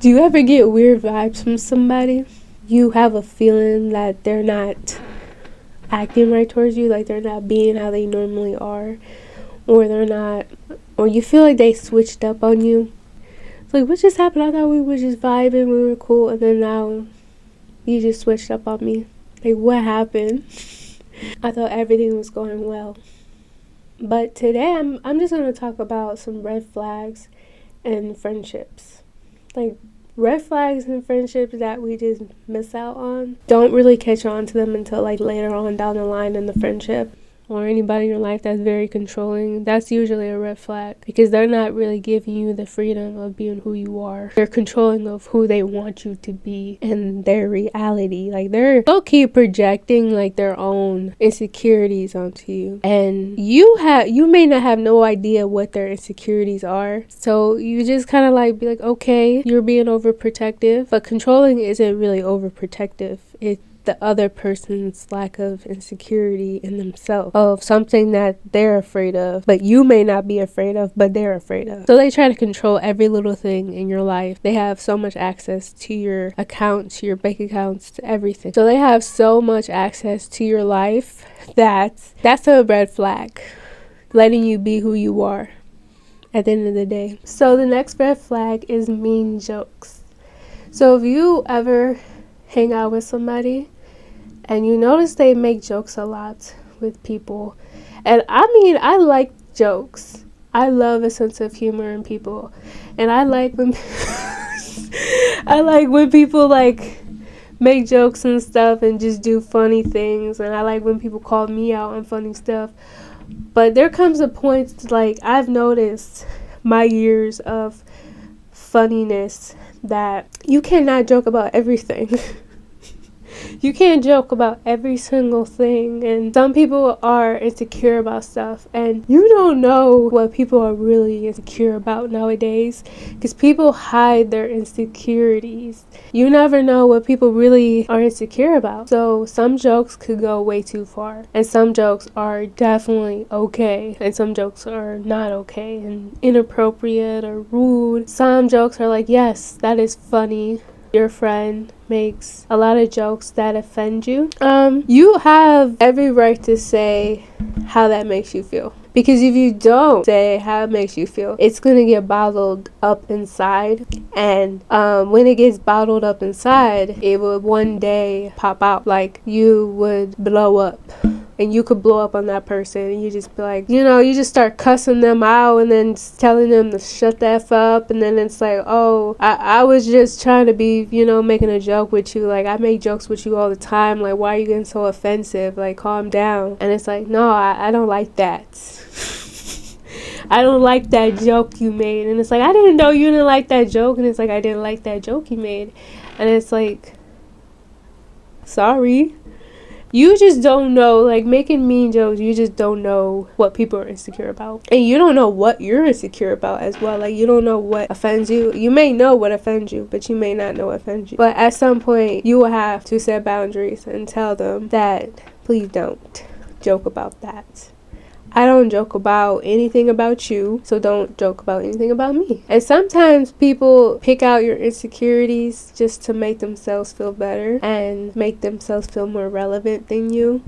Do you ever get weird vibes from somebody? You have a feeling that they're not acting right towards you, like they're not being how they normally are, or they're not, or you feel like they switched up on you. It's like, what just happened? I thought we were just vibing, we were cool, and then now you just switched up on me. Like, what happened? I thought everything was going well. But today I'm just going to talk about some red flags in friendships. Like, red flags in friendships that we just miss out on. Don't really catch on to them until like later on down the line in the friendship. Or anybody in your life that's very controlling, that's usually a red flag, because they're not really giving you the freedom of being who you are. They're controlling of who they want you to be in their reality. Like, they're low-key projecting like their own insecurities onto you, and you may not have no idea what their insecurities are, so you just kind of like be like, okay, you're being overprotective. But controlling isn't really overprotective. It's the other person's lack of insecurity in themselves, of something that they're afraid of, but you may not be afraid of, but they're afraid of. So they try to control every little thing in your life. They have so much access to your accounts, to your bank accounts, to everything. So they have so much access to your life that's a red flag, letting you be who you are at the end of the day. So the next red flag is mean jokes. So if you ever hang out with somebody and you notice they make jokes a lot with people, and I mean, I like jokes. I love a sense of humor in people, and I like when I like when people like make jokes and stuff and just do funny things, and I like when people call me out on funny stuff. But there comes a point, like, I've noticed my years of funniness that you cannot joke about everything. You can't joke about every single thing, and some people are insecure about stuff, and you don't know what people are really insecure about nowadays, because people hide their insecurities. You never know what people really are insecure about. So some jokes could go way too far, and some jokes are definitely okay, and some jokes are not okay and inappropriate or rude. Some jokes are like, yes, that is funny. Your friend makes a lot of jokes that offend you. You have every right to say how that makes you feel. Because if you don't say how it makes you feel, it's going to get bottled up inside. And when it gets bottled up inside, it will one day pop out. Like, you would blow up. And you could blow up on that person, and you just be like, you just start cussing them out and then telling them to shut the F up. And then it's like, oh, I was just trying to be, making a joke with you. Like, I make jokes with you all the time. Like, why are you getting so offensive? Like, calm down. And it's like, no, I don't like that. I don't like that joke you made. And it's like, I didn't know you didn't like that joke. And it's like, I didn't like that joke you made. And it's like, sorry. You just don't know, like, making mean jokes, you just don't know what people are insecure about. And you don't know what you're insecure about as well. Like, you don't know what offends you. You may know what offends you, but you may not know what offends you. But at some point, you will have to set boundaries and tell them that, please don't joke about that. I don't joke about anything about you, so don't joke about anything about me. And sometimes people pick out your insecurities just to make themselves feel better and make themselves feel more relevant than you.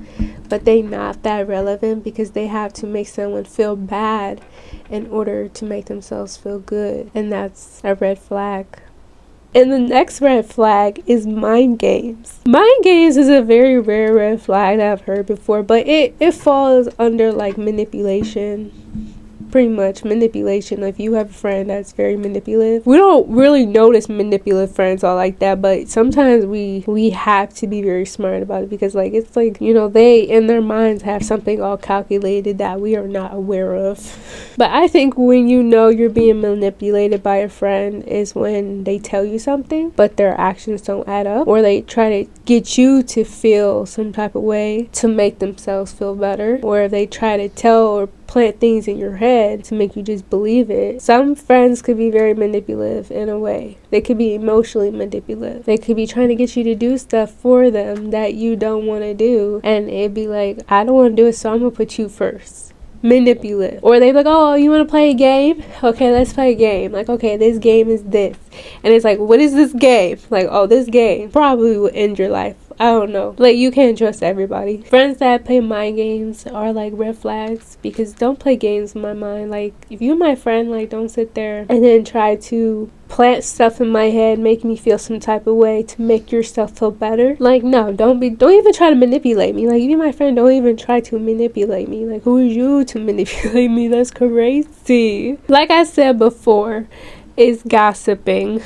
But they not that relevant, because they have to make someone feel bad in order to make themselves feel good. And that's a red flag. And the next red flag is mind games. Mind games is a very rare red flag that I've heard before, but it falls under like manipulation. Pretty much manipulation. If you have a friend that's very manipulative, we don't really notice manipulative friends all like that, but sometimes we have to be very smart about it, because like, it's like, they in their minds have something all calculated that we are not aware of. But I think when you're being manipulated by a friend is when they tell you something but their actions don't add up, or they try to get you to feel some type of way to make themselves feel better, or they try to tell or plant things in your head to make you just believe it. Some friends could be very manipulative in a way. They could be emotionally manipulative. They could be trying to get you to do stuff for them that you don't want to do, and it'd be like, I don't want to do it, so I'm gonna put you first. manipulative. Or they like, oh, you want to play a game? Okay, let's play a game. Like, okay, this game is this. And it's like, what is this game? Like, oh, this game probably will end your life. I don't know. Like, you can't trust everybody. Friends that play mind games are like red flags, because don't play games in my mind. Like, if you're my friend, like, don't sit there and then try to plant stuff in my head, make me feel some type of way to make yourself feel better. Like, no, don't even try to manipulate me. Like, if you're my friend, don't even try to manipulate me. Like, who are you to manipulate me? That's crazy. Like I said before, is gossiping.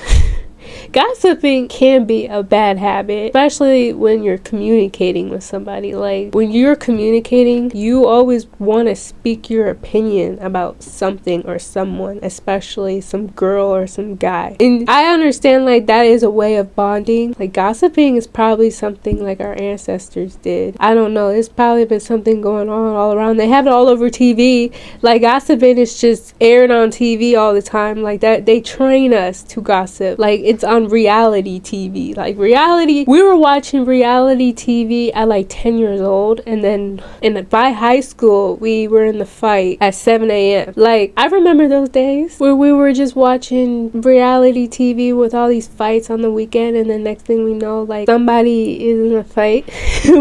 Gossiping can be a bad habit, especially when you're communicating with somebody. Like, when you're communicating, you always want to speak your opinion about something or someone, especially some girl or some guy. And I understand, like, that is a way of bonding. Like, gossiping is probably something like our ancestors did. I don't know. It's probably been something going on all around. They have it all over TV. Like, gossiping is just aired on TV all the time. Like, that they train us to gossip. Like, it's on reality TV. Like, reality, we were watching reality TV at like 10 years old, and then by high school we were in the fight at 7 a.m. Like, I remember those days where we were just watching reality TV with all these fights on the weekend, and then next thing we know, like, somebody is in a fight.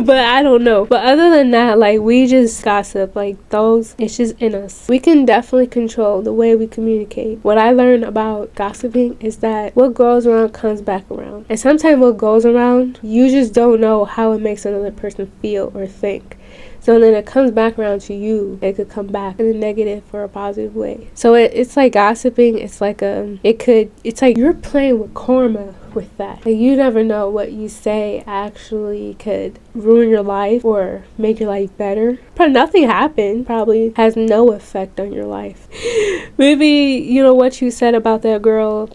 But I don't know. But other than that, like, we just gossip. Like, those, it's just in us. We can definitely control the way we communicate. What I learned about gossiping is that what goes around comes back around. And sometimes what goes around, you just don't know how it makes another person feel or think. So then it comes back around to you. It could come back in a negative or a positive way. So it's like gossiping. It's like it's like you're playing with karma with that. Like, you never know what you say actually could ruin your life or make your life better. But nothing happened. Probably has no effect on your life. Maybe, you know, what you said about that girl,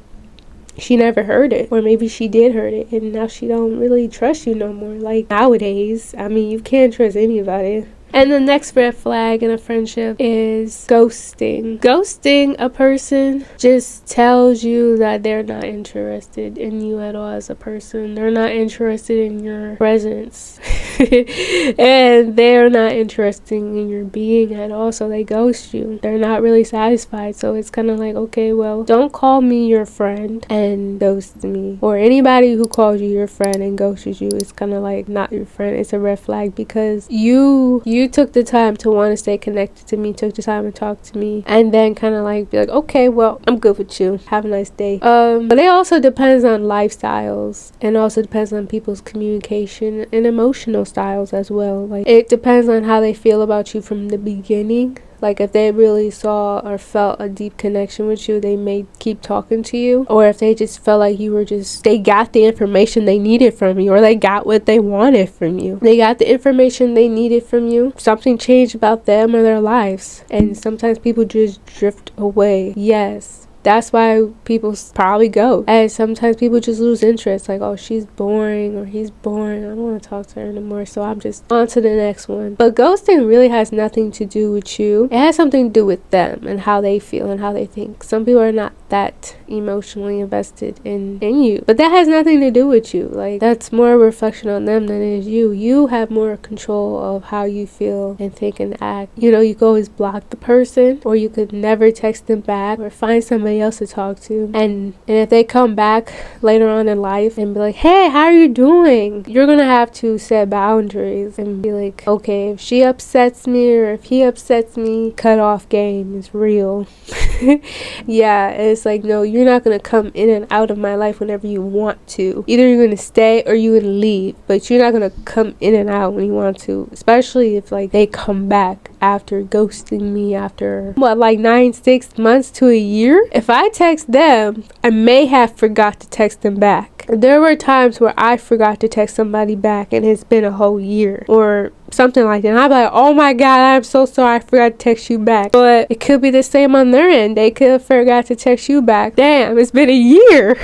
she never heard it, or maybe she did heard it, and now she don't really trust you no more. Like, nowadays, I mean, you can't trust anybody. And the next red flag in a friendship is ghosting. Ghosting a person just tells you that they're not interested in you at all as a person. They're not interested in your presence. And they're not interested in your being at all, so they ghost you. They're not really satisfied, so it's kind of like, okay, well, don't call me your friend and ghost me. Or anybody who calls you your friend and ghosts you, it's kind of like not your friend. It's a red flag, because you took the time to want to stay connected to me, took the time to talk to me, and then kind of like be like, okay, well, I'm good with you, have a nice day. But it also depends on lifestyles, and also depends on people's communication and emotional styles as well. Like, it depends on how they feel about you from the beginning. Like, if they really saw or felt a deep connection with you, they may keep talking to you. Or if they just felt like they got the information they needed from you, or they got what they wanted from you. They got the information they needed from you. Something changed about them or their lives. And sometimes people just drift away. Yes. That's why people probably go. And sometimes people just lose interest. Like, oh, she's boring, or he's boring, I don't want to talk to her anymore, so I'm just on to the next one. But ghosting really has nothing to do with you. It has something to do with them and how they feel and how they think. Some people are not that emotionally invested in you. But that has nothing to do with you. Like, that's more a reflection on them than it is you. You have more control of how you feel and think and act. You know, you could always block the person, or you could never text them back, or find somebody else to talk to. And if they come back later on in life and be like, hey, how are you doing? You're gonna have to set boundaries and be like, okay, if she upsets me or if he upsets me, cut off game is real. Yeah, it's like, no, you're not gonna come in and out of my life whenever you want to. Either you're gonna stay or you're gonna leave, but you're not gonna come in and out when you want to, especially if like they come back after ghosting me after like 6 months to a year. If I text them, I may have forgot to text them back. There were times where I forgot to text somebody back and it's been a whole year or something like that, and I'd be like, oh my god, I'm so sorry, I forgot to text you back. But it could be the same on their end. They could have forgot to text you back. Damn, it's been a year.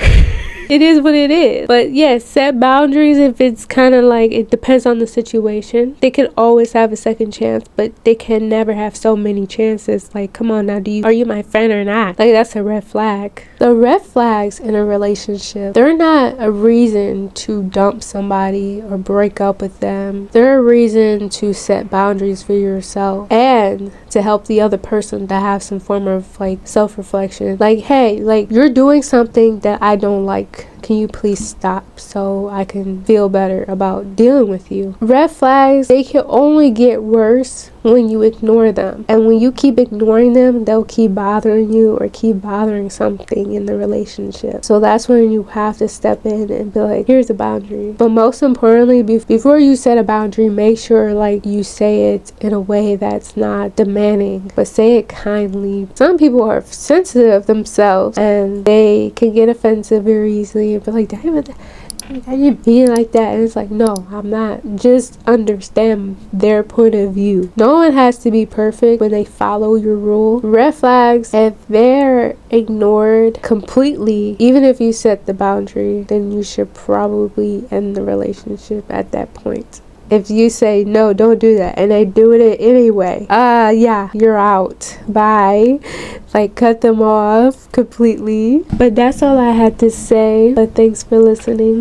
It is what it is. But yes, set boundaries if it's kind of like, it depends on the situation. They can always have a second chance, but they can never have so many chances. Like, come on now, are you my friend or not? Like, that's a red flag. The red flags in a relationship, they're not a reason to dump somebody or break up with them. They're a reason to set boundaries for yourself. And to help the other person to have some form of like self-reflection. Like, hey, like, you're doing something that I don't like. Can you please stop so I can feel better about dealing with you? Red flags, they can only get worse when you ignore them. And when you keep ignoring them, they'll keep bothering you or keep bothering something in the relationship. So that's when you have to step in and be like, here's a boundary. But most importantly, before you set a boundary, make sure like you say it in a way that's not demanding, but say it kindly. Some people are sensitive themselves and they can get offensive very easily and be like, David, are you being like that? And it's like, no, I'm not. Just understand their point of view. No one has to be perfect when they follow your rule. Red flags, if they're ignored completely, even if you set the boundary, then you should probably end the relationship at that point. If you say, no, don't do that, and they do it anyway, yeah, you're out. Bye. Like, cut them off completely. But that's all I had to say. But thanks for listening.